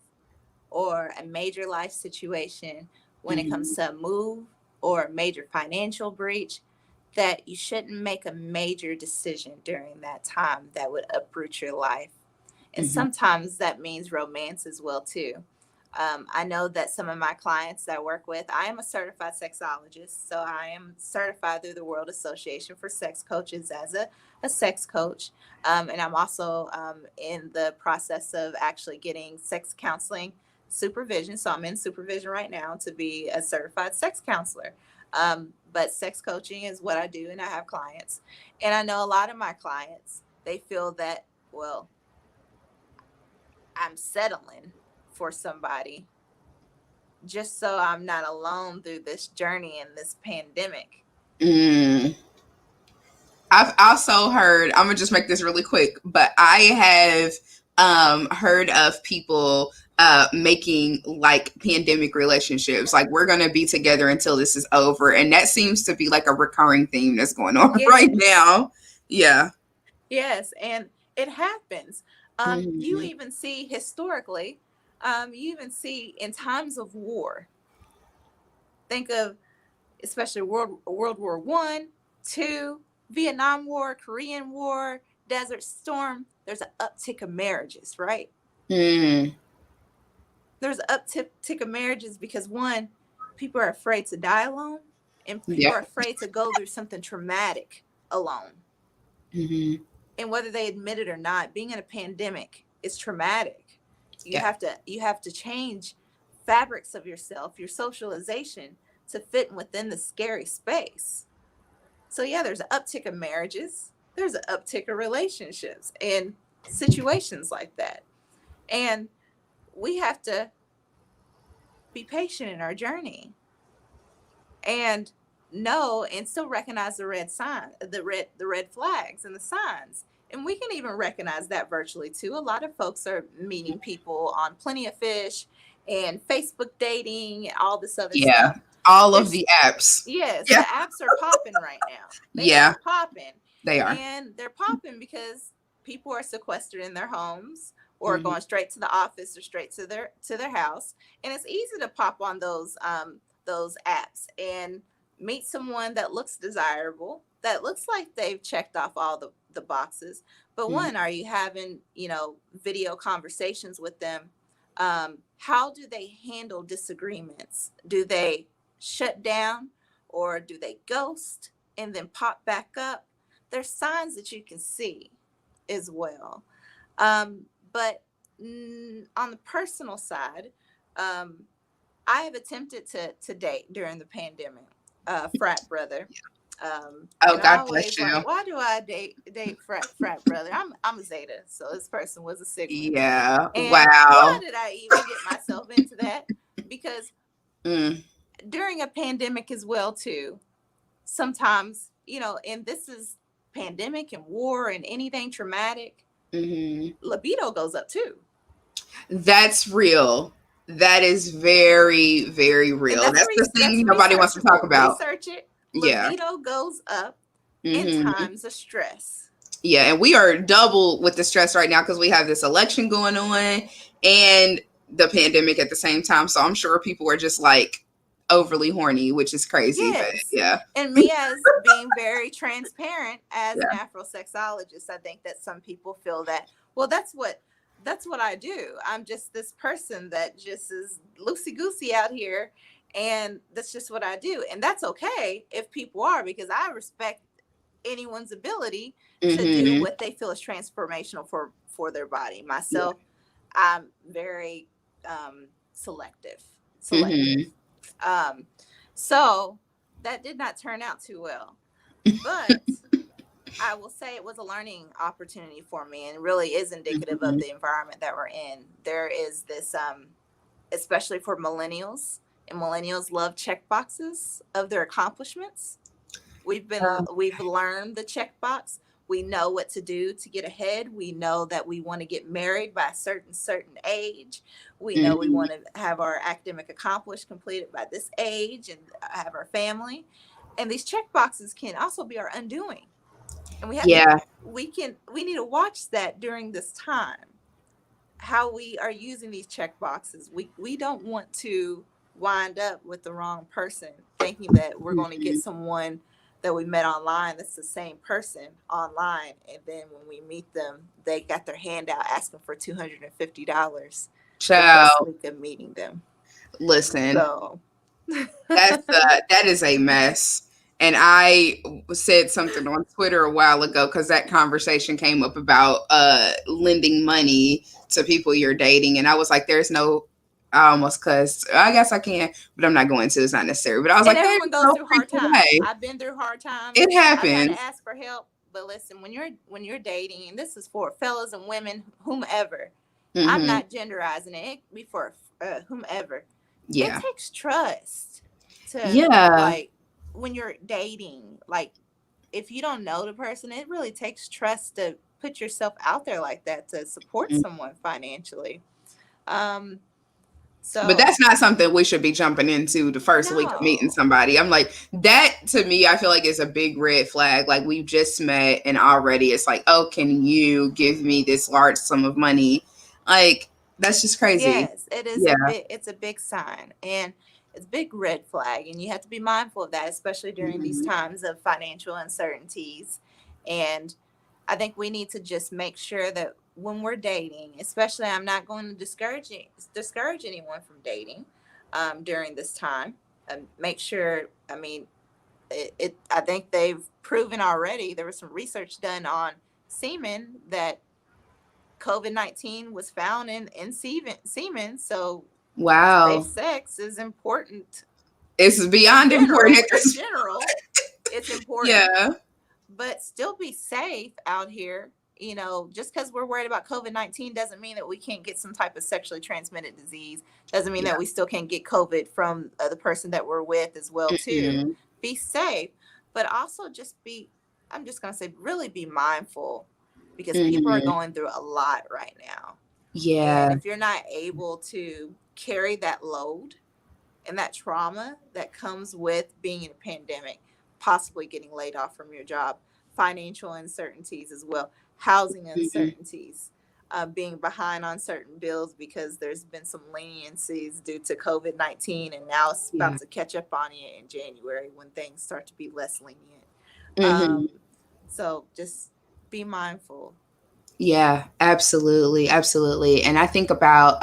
Speaker 2: or a major life situation, when it comes
Speaker 1: Mhm,
Speaker 2: to a move or a major financial breach, that you shouldn't make a major decision during that time that would uproot your life. And
Speaker 1: mhm,
Speaker 2: sometimes that means romance as well too. I know that some of my clients that I work with, I am a certified sexologist, so I am certified through the World Association for Sex Coaches as a sex coach, and I'm also in the process of actually getting sex counseling supervision. So I'm in supervision right now to be a certified sex counselor. But sex coaching is what I do, and I have clients, and I know a lot of my clients, they feel that, well, I'm settling for somebody just so I'm not alone through this journey and this pandemic.
Speaker 1: mm. I've also heard, I'm gonna just make this really quick, but I have heard of people making like pandemic relationships. Like we're gonna be together until this is over. And that seems to be like a recurring theme that's going on right
Speaker 2: Yes,
Speaker 1: now. Yeah.
Speaker 2: yes, and it happens. You
Speaker 1: Hmm.
Speaker 2: even see historically, you even see in times of war. Think of especially World War One, Two, Vietnam War, Korean War, Desert Storm. There's an uptick of marriages, right?
Speaker 1: Mm.
Speaker 2: There's an uptick of marriages because one, people are afraid to die alone, and people
Speaker 1: Yeah.
Speaker 2: are afraid to go through something traumatic alone.
Speaker 1: Hmm.
Speaker 2: And whether they admit it or not, being in a pandemic is traumatic. You
Speaker 1: Yeah.
Speaker 2: have to you have to change fabrics of yourself, your socialization to fit within the scary space. So yeah, there's an uptick of marriages, there's an uptick of relationships and situations like that. And we have to be patient in our journey and know and still recognize the red sign, the red flags and the signs. And we can even recognize that virtually too. A lot of folks are meeting people on Plenty of Fish and Facebook dating and all this other
Speaker 1: Yeah.
Speaker 2: stuff.
Speaker 1: All of
Speaker 2: There's
Speaker 1: the apps.
Speaker 2: Yes, the
Speaker 1: Yeah.
Speaker 2: apps are popping right now. They
Speaker 1: Yeah.
Speaker 2: are popping.
Speaker 1: They are.
Speaker 2: And they're popping because people are sequestered in their homes or
Speaker 1: Hmm.
Speaker 2: going straight to the office or straight to their house. And it's easy to pop on those apps and meet someone that looks desirable, that looks like they've checked off all the boxes. But
Speaker 1: Hmm.
Speaker 2: one, are you having, video conversations with them? How do they handle disagreements? Do they shut down or do they ghost and then pop back up? There's signs that you can see as well. But on the personal side, um, I have attempted to date during the pandemic, frat brother.
Speaker 1: Oh,
Speaker 2: And I
Speaker 1: God
Speaker 2: always
Speaker 1: bless
Speaker 2: like,
Speaker 1: you.
Speaker 2: why do I date frat brother? I'm a Zeta, so this person was a Sigma.
Speaker 1: Yeah.
Speaker 2: And why
Speaker 1: Wow.
Speaker 2: did I even get myself into that? Because
Speaker 1: Mm.
Speaker 2: during a pandemic as well too, sometimes, and this is pandemic and war and anything traumatic,
Speaker 1: Hmm.
Speaker 2: libido goes up too.
Speaker 1: That's real. That is very, very
Speaker 2: And
Speaker 1: real. That's the
Speaker 2: that's
Speaker 1: thing nobody wants to talk
Speaker 2: researchable.
Speaker 1: about.
Speaker 2: Research it.
Speaker 1: Yeah.
Speaker 2: Libido goes up in
Speaker 1: Hmm.
Speaker 2: times of stress.
Speaker 1: Yeah. And we are double with the stress right now because we have this election going on and the pandemic at the same time. So I'm sure people are just like overly horny, which is crazy. But
Speaker 2: Yes.
Speaker 1: yeah.
Speaker 2: And me, as being very transparent as an
Speaker 1: Yeah.
Speaker 2: Afrosexologist, I think that some people feel that, well, that's what I do. I'm just this person that just is loosey goosey out here, and that's just what I do. And that's okay if people are, because I respect anyone's ability to do
Speaker 1: Hmm.
Speaker 2: what they feel is transformational for their body.
Speaker 1: Yeah.
Speaker 2: Myself, I'm very selective.
Speaker 1: Hmm.
Speaker 2: Selective. Um, so that did not turn out too well. But I will say it was a learning opportunity for me, and really is indicative of
Speaker 1: Mhm.
Speaker 2: the environment that we're in. There is this, especially for millennials, and millennials love check boxes of their accomplishments. We've learned the checkbox. We know what to do to get ahead. We know that we want to get married by a certain age. We know we
Speaker 1: Mhm.
Speaker 2: want to have our academic accomplished completed by this age and have our family. And these checkboxes can also be our undoing. And we have to
Speaker 1: Yeah.
Speaker 2: we need to watch that during this time, how we are using these check boxes. We don't want to wind up with the wrong person thinking that we're going to get
Speaker 1: Mhm.
Speaker 2: someone that we met online that's the same person online, and then when we meet them they got their hand out asking for $250 the first
Speaker 1: Child,
Speaker 2: week of meeting them.
Speaker 1: listen.
Speaker 2: So
Speaker 1: That is a mess. And I said something on Twitter a while ago because that conversation came up about lending money to people you're dating, and I was like, "There's no." I almost cussed. I guess I can, but I'm not going to. It's not necessary. But I was
Speaker 2: and
Speaker 1: like, "There's
Speaker 2: everyone goes
Speaker 1: no
Speaker 2: through hard
Speaker 1: freaking
Speaker 2: times.
Speaker 1: way."
Speaker 2: I've been through hard times.
Speaker 1: It
Speaker 2: I've had to
Speaker 1: happens.
Speaker 2: ask for help. But listen, when you're dating, and this is for fellas and women, whomever, I'm
Speaker 1: Hmm.
Speaker 2: not genderizing it. It could be for whomever. It
Speaker 1: Yeah.
Speaker 2: takes trust to,
Speaker 1: Yeah.
Speaker 2: like, when you're dating. Like, if you don't know the person, it really takes trust to put yourself out there like that to support
Speaker 1: Mm.
Speaker 2: someone financially. Um,
Speaker 1: But
Speaker 2: so
Speaker 1: that's not something we should be jumping into the first week of meeting
Speaker 2: no,
Speaker 1: somebody. I'm like, that to me, I feel like is a big red flag. Like we've just met and already it's like, oh, can you give me this large sum of money? Like, that's just crazy.
Speaker 2: yes, it is
Speaker 1: Yeah.
Speaker 2: it's a big sign, and it's a big red flag, and you have to be mindful of that, especially during these
Speaker 1: Mhm.
Speaker 2: times of financial uncertainties. And I think we need to just make sure that when we're dating, especially, I'm not going to discourage anyone from dating during this time. Make sure, I mean, I think they've proven already. There was some research done on semen that COVID-19 was found in semen. So safe
Speaker 1: Wow.
Speaker 2: sex is important
Speaker 1: It's
Speaker 2: in
Speaker 1: beyond important
Speaker 2: general.
Speaker 1: at
Speaker 2: In
Speaker 1: this.
Speaker 2: general, it's important,
Speaker 1: Yeah.
Speaker 2: but still be safe out here. Just because we're worried about COVID-19 doesn't mean that we can't get some type of sexually transmitted disease. Doesn't mean that
Speaker 1: Yeah.
Speaker 2: we still can't get COVID from the person that we're with as well too.
Speaker 1: Mhm.
Speaker 2: Be safe, but also just be. I'm just gonna say, really be mindful, because people are
Speaker 1: Mhm.
Speaker 2: going through a lot right now. And
Speaker 1: Yeah.
Speaker 2: if you're not able to carry that load and that trauma that comes with being in a pandemic, possibly getting laid off from your job, financial uncertainties as well, housing
Speaker 1: Mhm.
Speaker 2: uncertainties, being behind on certain bills because there's been some leniencies due to COVID-19, and now it's about
Speaker 1: Yeah.
Speaker 2: to catch up on you in January when things start to be less lenient.
Speaker 1: Mhm.
Speaker 2: Um, so just be mindful.
Speaker 1: Yeah, absolutely, absolutely. And I think about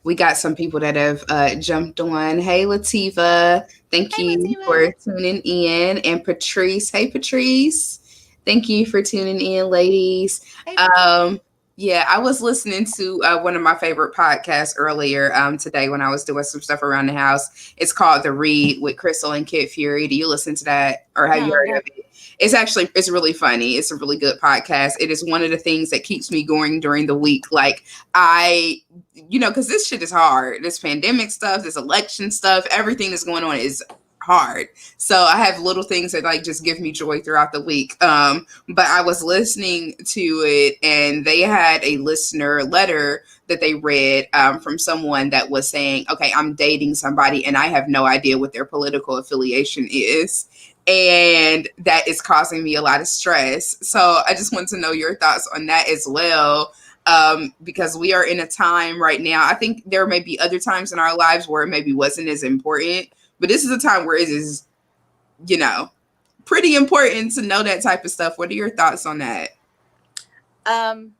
Speaker 1: we got some people that have jumped on. Hey Lativa, thank
Speaker 2: Hey,
Speaker 1: you
Speaker 2: Lativa.
Speaker 1: for tuning in. And Patrice, hey Patrice. Thank you for tuning in, ladies.
Speaker 2: Hey, Patrice.
Speaker 1: Um yeah, I was listening to one of my favorite podcasts earlier today when I was doing some stuff around the house. It's called The Read with Crystal and Kid Fury. Do you listen to that or have you
Speaker 2: No,
Speaker 1: heard
Speaker 2: no.
Speaker 1: of it? It's really funny. It's a really good podcast. It is one of the things that keeps me going during the week. Like I, because this shit is hard. This pandemic stuff, this election stuff, everything that's going on is hard. So I have little things that like just give me joy throughout the week. But I was listening to it and they had a listener letter that they read from someone that was saying, okay, I'm dating somebody and I have no idea what their political affiliation is, and that is causing me a lot of stress. So I just want to know your thoughts on that as well. Because we are in a time right now. I think there may be other times in our lives where it maybe wasn't as important, but this is a time where it is, you know, pretty important to know that type of stuff. What are your thoughts on that?
Speaker 2: Um,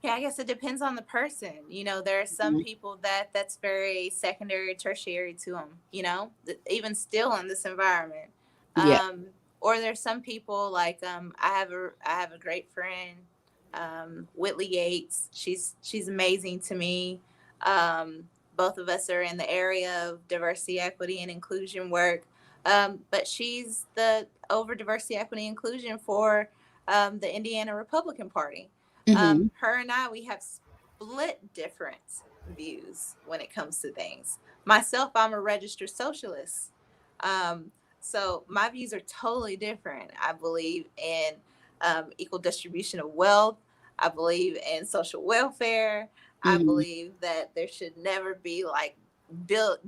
Speaker 2: yeah, I guess it depends on the person. There are some
Speaker 1: Mhm.
Speaker 2: people that's very secondary, tertiary to them, even still in this environment.
Speaker 1: Yeah.
Speaker 2: Um, or there's some people like, I have a great friend, Whitley Yates. She's amazing to me. Both of us are in the area of diversity, equity, and inclusion work. But she's the over diversity, equity, inclusion for the Indiana Republican Party.
Speaker 1: Hmm.
Speaker 2: Her and I, we have split different views when it comes to things. Myself, I'm a registered socialist. Um, so my views are totally different. I believe in equal distribution of wealth. I believe in social welfare. I
Speaker 1: Hmm.
Speaker 2: believe that there should never be like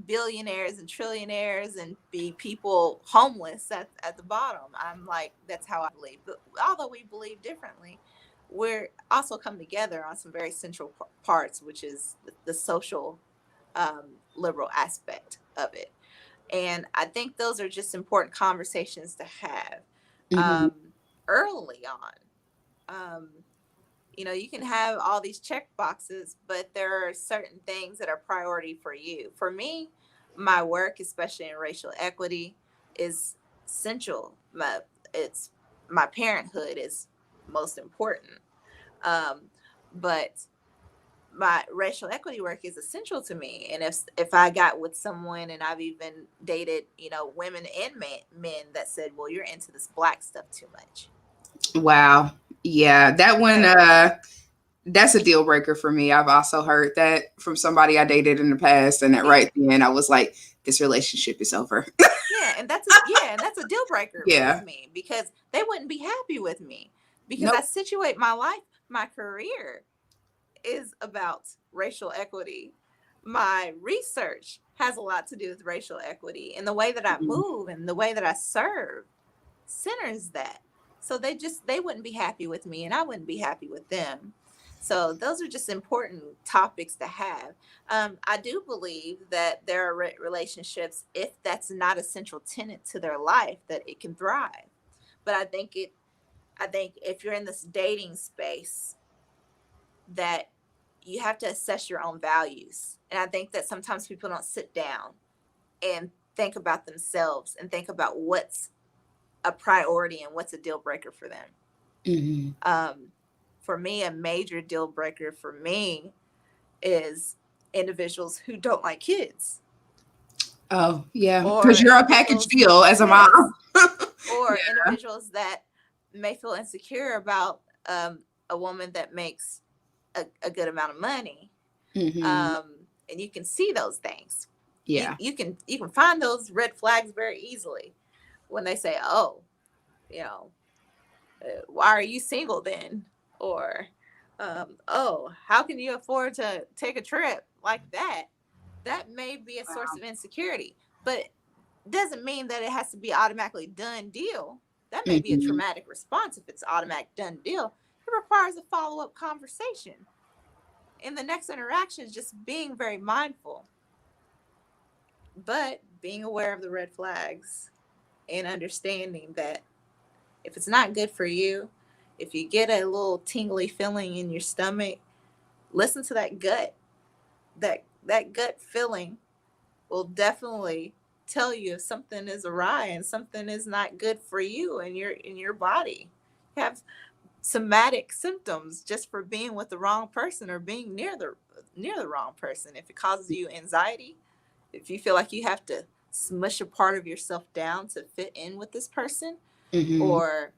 Speaker 2: billionaires and trillionaires and be people homeless at the bottom. I'm like, that's how I believe. But although we believe differently, we're also come together on some very central parts, which is the social liberal aspect of it. And I think those are just important conversations to have
Speaker 1: Hmm.
Speaker 2: um, early on. Um, you can have all these check boxes, but there are certain things that are priority for you. For me, my work, especially in racial equity, is essential. It's my parenthood is most important. Um, but my racial equity work is essential to me. And if I got with someone, and I've even dated, women and men that said, well, you're into this black stuff too much.
Speaker 1: Wow. Yeah, that one,
Speaker 2: Right.
Speaker 1: that's a deal breaker for me. I've also heard that from somebody I dated in the past, and that
Speaker 2: Yeah.
Speaker 1: right then I was like, this relationship is over.
Speaker 2: And that's a deal breaker with
Speaker 1: Yeah.
Speaker 2: me, because they wouldn't be happy with me, because I
Speaker 1: Nope.
Speaker 2: situate my life, my career is about racial equity. My research has a lot to do with racial equity, and the way that I
Speaker 1: Mhm.
Speaker 2: move and the way that I serve centers that. So they wouldn't be happy with me, and I wouldn't be happy with them. So those are just important topics to have. I do believe that there are relationships, if that's not a central tenet to their life, that it can thrive. But I think if you're in this dating space, that you have to assess your own values. And I think that sometimes people don't sit down and think about themselves and think about what's a priority and what's a deal breaker for them.
Speaker 1: Mhm.
Speaker 2: Um, for me, a major deal breaker for me is individuals who don't like kids,
Speaker 1: Oh, yeah. Because
Speaker 2: or
Speaker 1: you're a package
Speaker 2: individuals,
Speaker 1: deal as a
Speaker 2: yes,
Speaker 1: mom.
Speaker 2: or
Speaker 1: Yeah.
Speaker 2: individuals that may feel insecure about a woman that makes a good amount of money.
Speaker 1: Hmm.
Speaker 2: um, and you can see those things. You
Speaker 1: Yeah.
Speaker 2: you can you can find those red flags very easily when they say, "Oh, you know, why are you single then?" Or, "Oh, how can you afford to take a trip like that?" That may be a source of insecurity, but doesn't mean that it has to be automatically done deal. That may be a
Speaker 1: Hmm.
Speaker 2: traumatic response if it's automatic done deal. It requires a follow up conversation. In the next interaction is just being very mindful, but being aware of the red flags and understanding that if it's not good for you, if you get a little tingly feeling in your stomach, listen to that gut. That gut feeling will definitely tell you if something is awry and something is not good for you and in your body. You have somatic symptoms just for being with the wrong person or being near the wrong person. If it causes you anxiety, if you feel like you have to smush a part of yourself down to fit in with this person,
Speaker 1: Hmm.
Speaker 2: or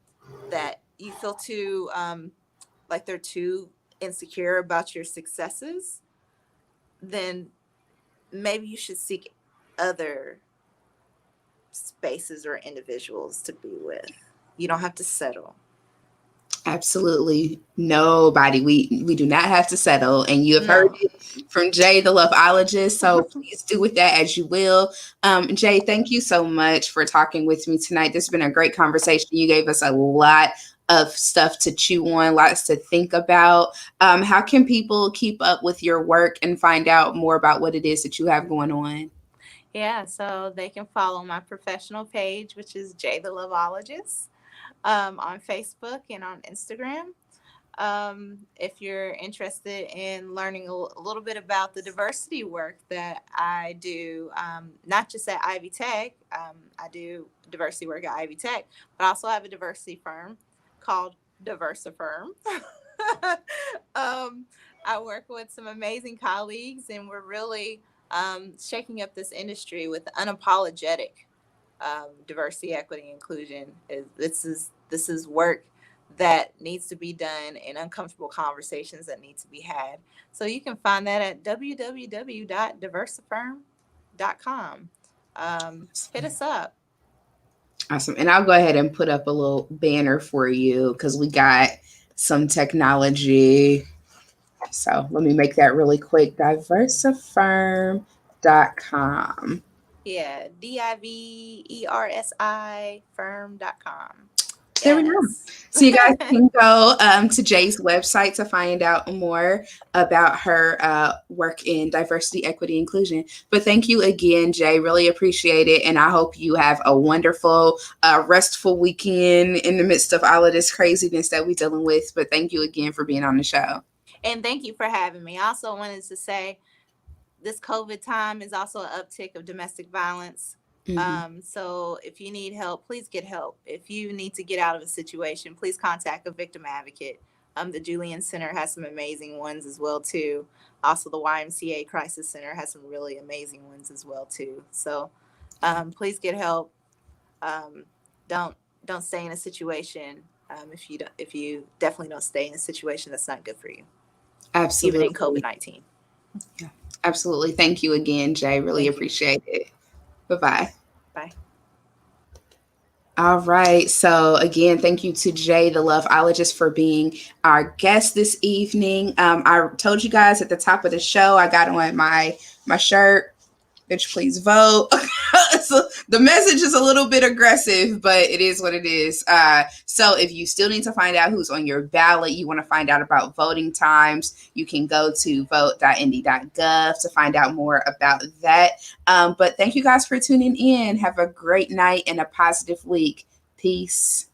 Speaker 2: that you feel too like they're too insecure about your successes, then maybe you should seek other spaces or individuals to be with. You don't have to settle.
Speaker 1: Absolutely nobody. We do not have to settle. And you have heard
Speaker 2: No.
Speaker 1: it from Jay the Loveologist. So please do with that as you will. Jay, thank you so much for talking with me tonight. This has been a great conversation. You gave us a lot of stuff to chew on, lots to think about. How can people keep up with your work and find out more about what it is that you have going on?
Speaker 2: Yeah, so they can follow my professional page, which is Jay the Loveologist, on Facebook and on Instagram. If you're interested in learning a little bit about the diversity work that I do, not just at Ivy Tech, I do diversity work at Ivy Tech, but I also have a diversity firm called Diversifirm. um, I work with some amazing colleagues, and we're really shaking up this industry with unapologetic diversity, equity, inclusion. This is work that needs to be done and uncomfortable conversations that need to be had. So you can find that at www.diversifirm.com. Hit us up.
Speaker 1: Awesome. And I'll go ahead and put up a little banner for you because we got some technology. So let me make that really quick. Diversifirm.com.
Speaker 2: Yeah, DIVERSI firm.com.
Speaker 1: There we go.
Speaker 2: Yes.
Speaker 1: So you guys can go to Jay's website to find out more about her work in diversity, equity, inclusion. But thank you again, Jay. Really appreciate it. And I hope you have a wonderful, restful weekend in the midst of all of this craziness that we're dealing with. But thank you again for being on the show.
Speaker 2: And thank you for having me. I also wanted to say this COVID time is also an uptick of domestic violence. So if you need help, please get help. If you need to get out of a situation, please contact a victim advocate. The Julian Center has some amazing ones as well too. Also, the YMCA Crisis Center has some really amazing ones as well too. So please get help. Um, don't stay in a situation if you definitely don't stay in a situation that's not good for you,
Speaker 1: Absolutely.
Speaker 2: even in COVID-19.
Speaker 1: Yeah, absolutely. Thank you again, Jay. Really appreciate it. Bye-bye.
Speaker 2: Bye.
Speaker 1: All right. So again, thank you to Jay the Loveologist for being our guest this evening. I told you guys at the top of the show, I got on my shirt. Bitch, please vote. So the message is a little bit aggressive, but it is what it is. So if you still need to find out who's on your ballot, you want to find out about voting times, you can go to vote.nd.gov to find out more about that. But thank you guys for tuning in. Have a great night and a positive week. Peace.